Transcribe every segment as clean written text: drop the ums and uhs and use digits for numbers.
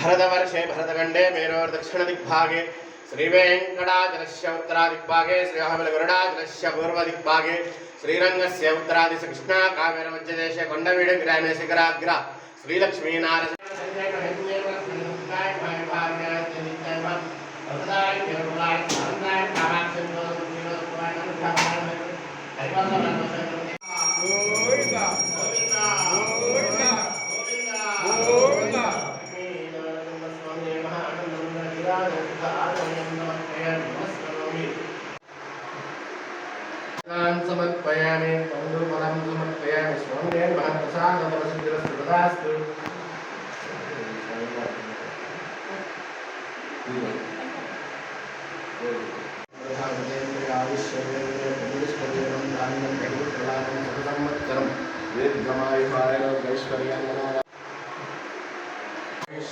भरतवर्षे भरतखंडे मेरोर्दक्षिण दिग्भागे श्रीवेंकटाचलस्य उत्तरादिग्भागे श्रीहबलगरुडाचलस्य पूर्वदिग्भागे श्रीरंगस्य उत्तरादिश कृष्णा कावेरमध्यदेशे कोंडवीडु ग्रामे शिखराग्र श्रीलक्ष्मीनारायण समर्पयामि तंदुरफलं समर्पयामि स्वामिने महाप्रसादमसिद्धिरस्तु तदास्तु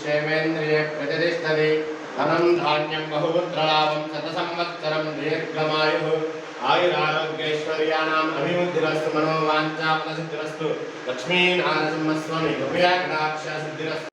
क्षेमेन्द्रिये प्रतिष्ठति धनं धान्यं बहुपुत्रलाभं शतसंवत्सरं दीर्घमायुः आयुरारोग्यैश्वर्याणाम् अभिवृद्धिरस्तु मनोवाञ्छाफलसिद्धिरस्तु लक्ष्मीनारसिंहस्वामी कृपया कटाक्ष सिद्धिरस्तु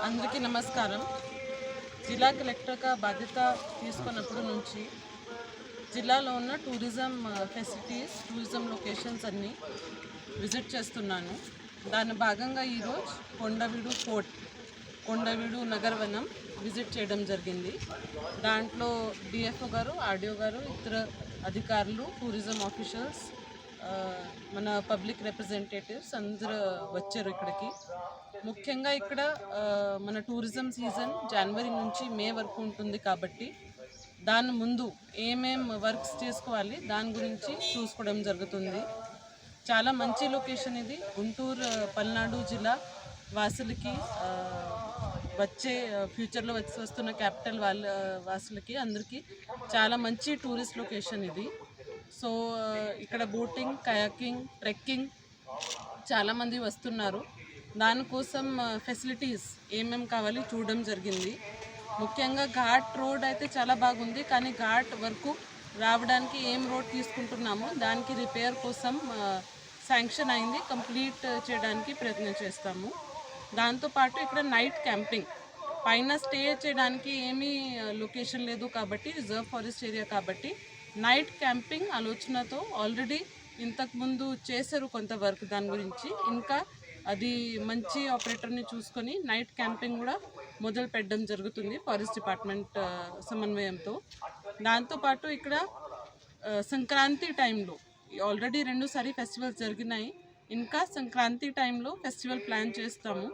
అందరికీ నమస్కారం. జిల్లా కలెక్టర్గా బాధ్యత తీసుకున్నప్పటి నుంచి జిల్లాలో ఉన్న టూరిజం ఫెసిలిటీస్, టూరిజం లొకేషన్స్ అన్నీ విజిట్ చేస్తున్నాను. దాని భాగంగా ఈరోజు కొండవీడు ఫోర్ట్, కొండవీడు నగరవనం విజిట్ చేయడం జరిగింది. దాంట్లో డిఎఫ్ఓ గారు, ఆర్డీఓ గారు, ఇతర అధికారులు, టూరిజం ఆఫీషియల్స్, మన పబ్లిక్ రిప్రజెంటేటివ్స్ అందరూ వచ్చారు ఇక్కడికి. ముఖ్యంగా ఇక్కడ మన టూరిజం సీజన్ జనవరి నుంచి మే వరకు ఉంటుంది కాబట్టి దాని ముందు ఏమేం వర్క్స్ చేసుకోవాలి దాని గురించి చూసుకోవడం జరుగుతుంది. చాలా మంచి లొకేషన్ ఇది. గుంటూరు పల్నాడు జిల్లా వాసులకి, వచ్చే ఫ్యూచర్లో వస్తున్న క్యాపిటల్ వాసులకి అందరికీ చాలా మంచి టూరిస్ట్ లొకేషన్ ఇది. సో ఇక్కడ బోటింగ్, కయాకింగ్, ట్రెక్కింగ్ చాలామంది వస్తున్నారు. దానికోసం ఫెసిలిటీస్ ఏమేమి కావాలి చూడడం జరిగింది. ముఖ్యంగా ఘాట్ రోడ్ అయితే చాలా బాగుంది, కానీ ఘాట్ వరకు రావడానికి ఏం రోడ్ తీసుకుంటున్నామో దానికి రిపేర్ కోసం శాంక్షన్ అయింది. కంప్లీట్ చేయడానికి ప్రయత్నం చేస్తాము. దాంతోపాటు ఇక్కడ నైట్ క్యాంపింగ్, పైన స్టే చేయడానికి ఏమీ లొకేషన్ లేదు కాబట్టి రిజర్వ్ ఫారెస్ట్ ఏరియా కాబట్టి నైట్ క్యాంపింగ్ ఆలోచనతో ఆల్రెడీ ఇంతకుముందు చేశారు కొంత వర్క్ దాని గురించి. ఇంకా అది మంచి ఆపరేటర్ని చూసుకొని నైట్ క్యాంపింగ్ కూడా మొదలు పెట్టడం జరుగుతుంది ఫారెస్ట్ డిపార్ట్మెంట్ సమన్వయంతో. దాంతోపాటు ఇక్కడ సంక్రాంతి టైంలో ఆల్రెడీ 2 ఫెస్టివల్స్ జరిగినాయి. ఇంకా సంక్రాంతి టైంలో ఫెస్టివల్ ప్లాన్ చేస్తాము.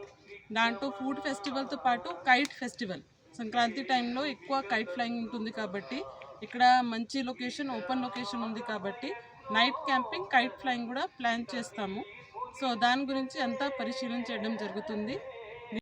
దాంట్లో ఫుడ్ ఫెస్టివల్తో పాటు కైట్ ఫెస్టివల్ సంక్రాంతి టైంలో ఎక్కువ కైట్ ఫ్లయింగ్ ఉంటుంది కాబట్టి ఇక్కడ మంచి లొకేషన్, ఓపెన్ లొకేషన్ ఉంది కాబట్టి నైట్ క్యాంపింగ్, కైట్ ఫ్లయింగ్ కూడా ప్లాన్ చేస్తాము. సో దాని గురించి అంతా పరిశీలన చేయడం జరుగుతుంది.